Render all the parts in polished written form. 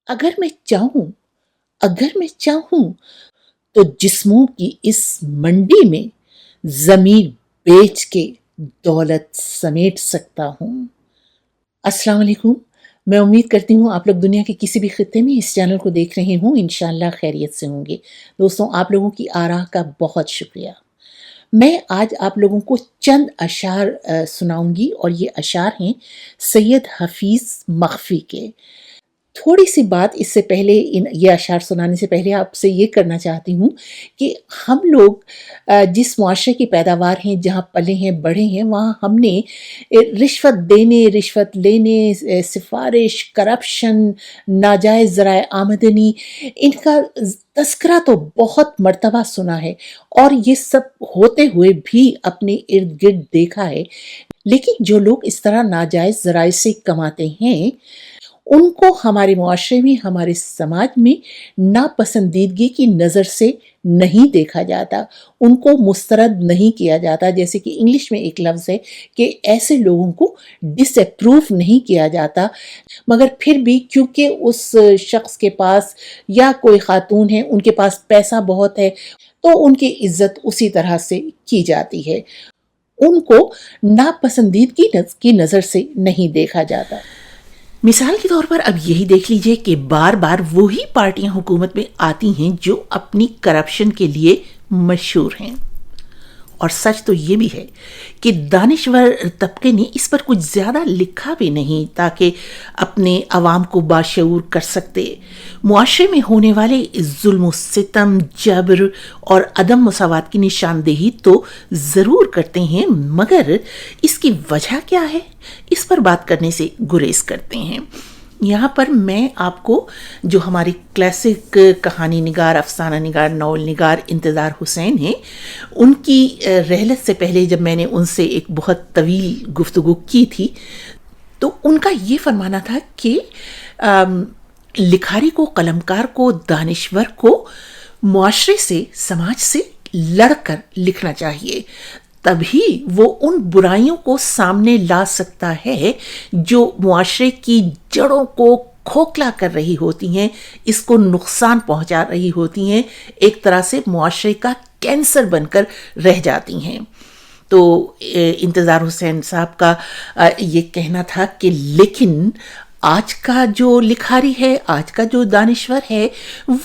اگر میں چاہوں اگر میں چاہوں تو جسموں کی اس منڈی میں ضمیر بیچ کے دولت سمیٹ سکتا ہوں۔ السلام علیکم۔ میں امید کرتی ہوں آپ لوگ دنیا کے کسی بھی خطے میں اس چینل کو دیکھ رہے ہوں، انشاءاللہ خیریت سے ہوں گے۔ دوستوں، آپ لوگوں کی آراء کا بہت شکریہ۔ میں آج آپ لوگوں کو چند اشعار سناؤں گی، اور یہ اشعار ہیں سید حفیظ مخفی کے۔ تھوڑی سی بات اس سے پہلے، یہ اشعار سنانے سے پہلے آپ سے یہ کرنا چاہتی ہوں کہ ہم لوگ جس معاشرے کی پیداوار ہیں، جہاں پلے ہیں بڑھے ہیں، وہاں ہم نے رشوت دینے، رشوت لینے، سفارش، کرپشن، ناجائز ذرائع آمدنی، ان کا تذکرہ تو بہت مرتبہ سنا ہے، اور یہ سب ہوتے ہوئے بھی اپنے ارد گرد دیکھا ہے۔ لیکن جو لوگ اس طرح ناجائز ذرائع سے کماتے ہیں، ان کو ہمارے معاشرے میں، ہمارے سماج میں ناپسندیدگی کی نظر سے نہیں دیکھا جاتا، ان کو مسترد نہیں کیا جاتا۔ جیسے کہ انگلش میں ایک لفظ ہے کہ ایسے لوگوں کو ڈس اپروو نہیں کیا جاتا، مگر پھر بھی کیونکہ اس شخص کے پاس یا کوئی خاتون ہے، ان کے پاس پیسہ بہت ہے، تو ان کی عزت اسی طرح سے کی جاتی ہے، ان کو ناپسندیدگی کی نظر سے نہیں دیکھا جاتا۔ مثال کے طور پر اب یہی دیکھ لیجئے کہ بار بار وہی پارٹیاں حکومت میں آتی ہیں جو اپنی کرپشن کے لیے مشہور ہیں۔ اور سچ تو یہ بھی ہے کہ دانشور طبقے نے اس پر کچھ زیادہ لکھا بھی نہیں تاکہ اپنے عوام کو باشعور کر سکتے۔ معاشرے میں ہونے والے ظلم و ستم، جبر اور عدم مساوات کی نشاندہی تو ضرور کرتے ہیں، مگر اس کی وجہ کیا ہے، اس پر بات کرنے سے گریز کرتے ہیں۔ یہاں پر میں آپ کو جو ہمارے کلاسک کہانی نگار، افسانہ نگار، ناول نگار انتظار حسین ہیں، ان کی رحلت سے پہلے جب میں نے ان سے ایک بہت طویل گفتگو کی تھی، تو ان کا یہ فرمانا تھا کہ لکھاری کو، قلمکار کو، دانشور کو معاشرے سے، سماج سے لڑ کر لکھنا چاہیے، تبھی وہ ان برائیوں کو سامنے لا سکتا ہے جو معاشرے کی جڑوں کو کھوکھلا کر رہی ہوتی ہیں، اس کو نقصان پہنچا رہی ہوتی ہیں، ایک طرح سے معاشرے کا کینسر بن کر رہ جاتی ہیں۔ تو انتظار حسین صاحب کا یہ کہنا تھا کہ لیکن آج کا جو لکھاری ہے، آج کا جو دانشور ہے،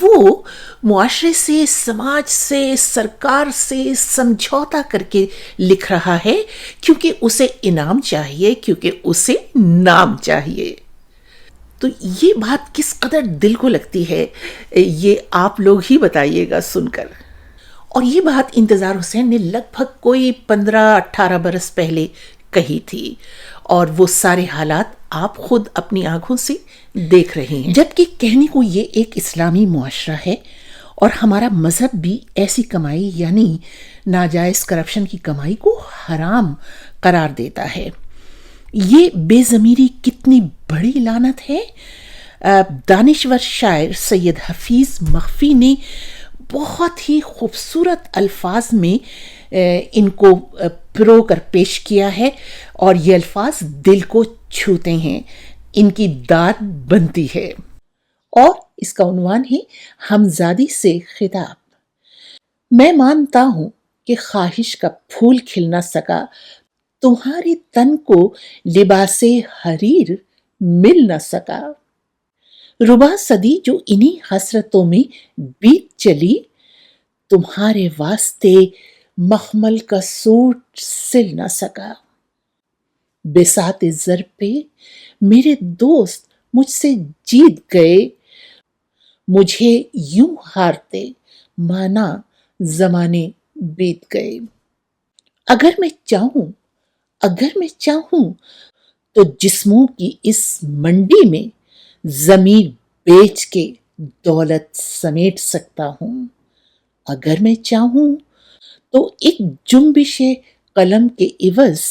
وہ معاشرے سے، سماج سے، سرکار سے سمجھوتا کر کے لکھ رہا ہے، کیونکہ اسے انعام چاہیے، کیونکہ اسے نام چاہیے۔ تو یہ بات کس قدر دل کو لگتی ہے، یہ آپ لوگ ہی بتائیے گا سن کر۔ اور یہ بات انتظار حسین نے لگ بھگ کوئی 15-18 برس پہلے کہی تھی، اور وہ سارے حالات آپ خود اپنی آنکھوں سے دیکھ رہے ہیں۔ جبکہ کہنے کو یہ ایک اسلامی معاشرہ ہے، اور ہمارا مذہب بھی ایسی کمائی، یعنی ناجائز کرپشن کی کمائی کو حرام قرار دیتا ہے۔ یہ بے ضمیری کتنی بڑی لعنت ہے۔ دانشور شاعر سید حفیظ مخفی نے بہت ہی خوبصورت الفاظ میں ان کو پرو کر پیش کیا ہے، اور یہ الفاظ دل کو چھوتے ہیں، ان کی داد بنتی ہے۔ اور اس کا عنوان ہے ہمزادی سے خطاب۔ میں مانتا ہوں کہ خواہش کا پھول کھل نہ سکا، تمہارے تن کو لباس حریر مل نہ سکا۔ ربع صدی جو انہی حسرتوں میں بیت چلی، تمہارے واسطے مخمل کا سوٹ سل نہ سکا۔ بساط زر پہ میرے دوست مجھ سے جیت گئے، مجھے یوں ہارتے مانا زمانے بیت گئے۔ اگر میں چاہوں تو جسموں کی اس منڈی میں ضمیر بیچ کے دولت سمیٹ سکتا ہوں۔ اگر میں چاہوں تو ایک جنبش قلم کے عوض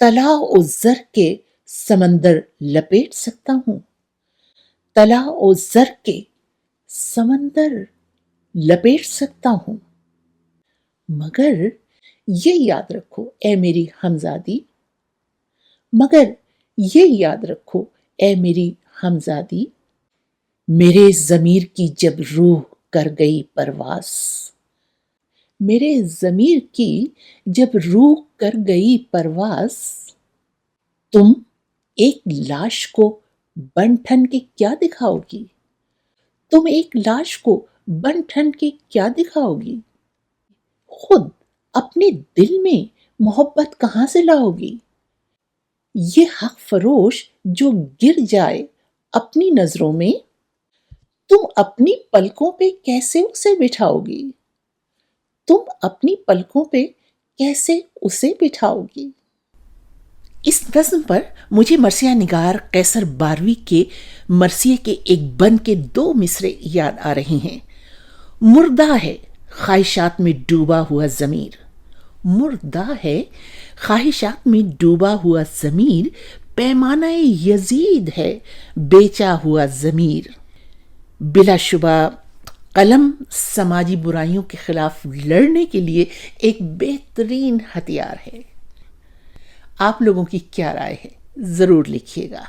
طلا و زر کے سمندر لپیٹ سکتا ہوں۔ طلا و زر کے سمندر لپیٹ سکتا ہوں۔ مگر یہ یاد رکھو اے میری ہمزادی، مگر یہ یاد رکھو اے میری ہمزادی، میرے ضمیر کی جب روح کر گئی پرواز، میرے ضمیر کی جب روح کر گئی پرواز، تم ایک لاش کو بن ٹھن کے کیا دکھاؤ گی؟ تم ایک لاش کو بن ٹھن کے کیا دکھاؤ گی؟ خود اپنے دل میں محبت کہاں سے لاؤ گی؟ یہ حق فروش جو گر جائے اپنی نظروں میں، تم اپنی پلکوں پہ کیسے اسے بٹھاؤ گی؟ تم اپنی پلکوں پہ کیسے اسے بٹھاؤ گی؟ اس نظم پر مجھے مرثیہ نگار قیصر باروی کے مرثیے کے ایک بند کے 2 مصرے یاد آ رہے ہیں۔ مردہ ہے خواہشات میں ڈوبا ہوا ضمیر، مردہ ہے خواہشات میں ڈوبا ہوا ضمیر، پیمانہ یزید ہے بیچا ہوا ضمیر۔ بلا شبہ قلم سماجی برائیوں کے خلاف لڑنے کے لیے ایک بہترین ہتھیار ہے۔ آپ لوگوں کی کیا رائے ہے؟ ضرور لکھیے گا۔